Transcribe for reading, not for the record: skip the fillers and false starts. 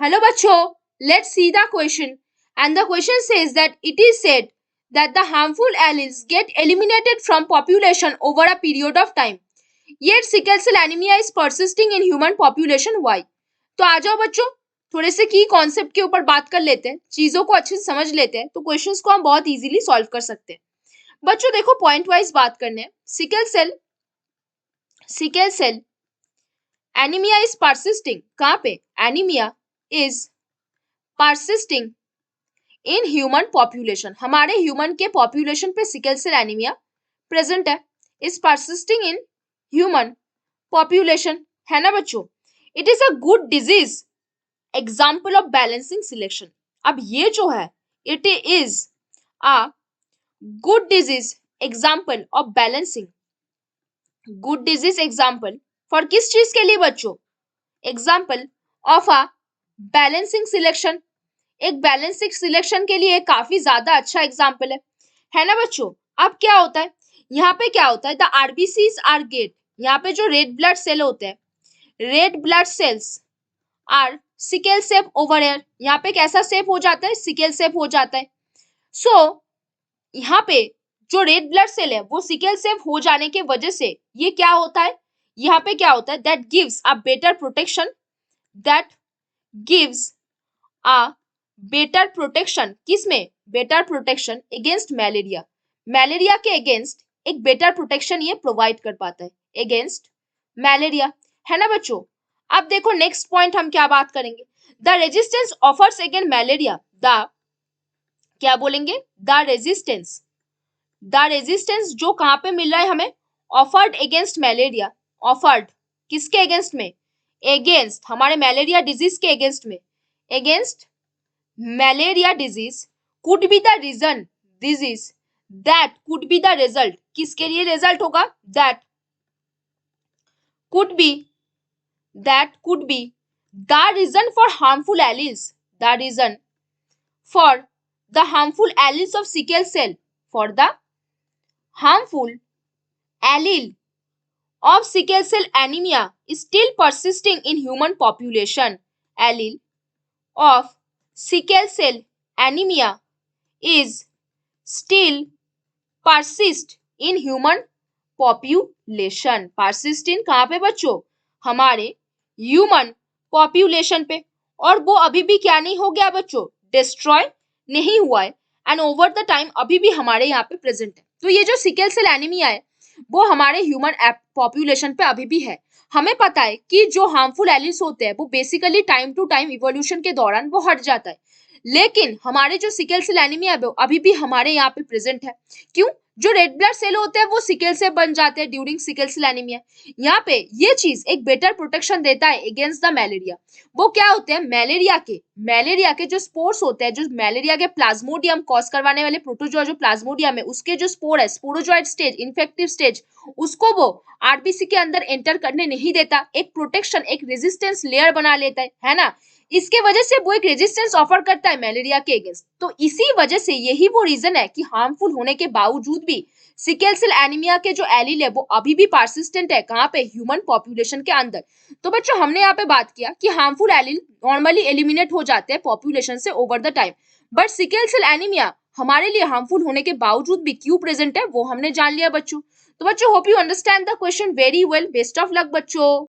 Hello bachcho, let's see the question. And the question says that it is said that the harmful alleles get eliminated from population over a period of time. Yet sickle cell anemia is persisting in human population. Why? तो आ जाओ बच्चों, थोड़े से की concept के ऊपर बात कर लेते हैं, चीजों को अच्छे से समझ लेते हैं, तो क्वेश्चंस को हम बहुत इजीली सॉल्व कर सकते हैं. बच्चों देखो, पॉइंट वाइज बात करने हैं. Sickle cell anaemia is persisting. कहाँ पे? Anaemia is persisting in human population. हमारे ह्यूमन के पॉपुलेशन पे सिकल सेल एनीमिया प्रेजेंट है. इज परसिस्टिंग इन ह्यूमन पॉपुलेशन, है ना बच्चों. It is a good disease example of balancing selection. अब ये जो है, it is a good disease example of balancing. Good disease example for किस चीज के लिए बच्चों? Example of a balancing selection. एक बैलेंसिंग सिलेक्शन के लिए काफी ज्यादा अच्छा एग्जाम्पल है ना बच्चों. अब क्या होता है यहाँ पे? क्या होता है? The RBCs are get. यहाँ पे जो रेड ब्लड सेल होते हैं, red blood cells are sickle shape over air. यहाँ पे कैसा शेप हो जाता है? सिकल शेप हो जाता है. सो यहाँ पे जो रेड ब्लड सेल है वो सिकल शेप हो जाने के वजह से ये क्या होता है? यहाँ पे क्या होता है? That gives a better protection. That gives a better protection. किसमें? Better protection against malaria. Malaria के अगेंस्ट एक बेटर प्रोटेक्शन ये प्रोवाइड कर पाता है अगेंस्ट मलेरिया, है ना बच्चों. अब देखो नेक्स्ट पॉइंट हम क्या बात करेंगे. The resistance offers against malaria. The क्या बोलेंगे? द रेजिस्टेंस जो कहां पे मिल रहा है हमें? Offered against malaria. ऑफर्ड किसके अगेंस्ट में? अगेंस्ट हमारे मलेरिया डिजीज के अगेंस्ट में. Against malaria disease could be the reason disease that could be the result. किसके लिए रिजल्ट होगा? that could be the reason for harmful alleles. The reason for the harmful alleles of sickle cell. For the harmful allele of sickle cell anemia is still persisting in human population. Allele of sickle cell anemia is still persist in human population. persist in कहाँ पे बच्चों? हमारे human population पे. और वो अभी भी क्या नहीं हो गया बच्चों? डिस्ट्रॉय नहीं हुआ है. एंड ओवर द टाइम अभी भी हमारे यहाँ पे प्रेजेंट है. तो ये जो सिकल सेल एनीमिया है वो हमारे ह्यूमन पॉपुलेशन पे अभी भी है. हमें पता है कि जो हार्मफुल एलिस होते हैं वो basically time to time evolution के दौरान वो हट जाता है. लेकिन हमारे जो सिकल सेल एनीमिया है वो अभी भी हमारे यहाँ पे प्रेजेंट है. क्यों? जो रेड ब्लड सेल होते हैं वो सिकल से बन जाते हैं ड्यूरिंग सिकल सेल एनीमिया. यहाँ पे ये चीज एक बेटर प्रोटेक्शन देता है अगेंस्ट द मलेरिया. वो क्या होते हैं? मलेरिया के जो स्पोर्स होते हैं, जो मलेरिया के प्लाज्मोडियम कॉज करवाने वाले प्रोटोजोआ जो प्लाज्मोडियम है उसके जो स्पोर है, स्पोरोजॉइड स्टेज, इन्फेक्टिव स्टेज, उसको वो आरबीसी के अंदर एंटर करने नहीं देता. एक प्रोटेक्शन, एक रेजिस्टेंस लेयर बना लेता है ना. इसके वजह से वो एक रेजिस्टेंस ऑफर करता है मलेरिया के अगेंस्ट. तो इसी वजह से यही वो रीजन है कि हार्मफुल होने के बावजूद भी सिकल सेल एनीमिया के जो एलील है वो अभी भी परसिस्टेंट है. कहाँ पे? ह्यूमन पॉपुलेशन के अंदर. तो बच्चों हमने यहाँ पे बात किया कि हार्मफुल एलील नॉर्मली एलिमिनेट हो जाते हैं पॉपुलेशन से over the time. But sickle cell anaemia हमारे लिए हार्मफुल होने के बावजूद भी क्यों प्रेजेंट है वो हमने जान लिया बच्चों. तो बच्चों hope you understand the question very well. Best of luck बच्चों.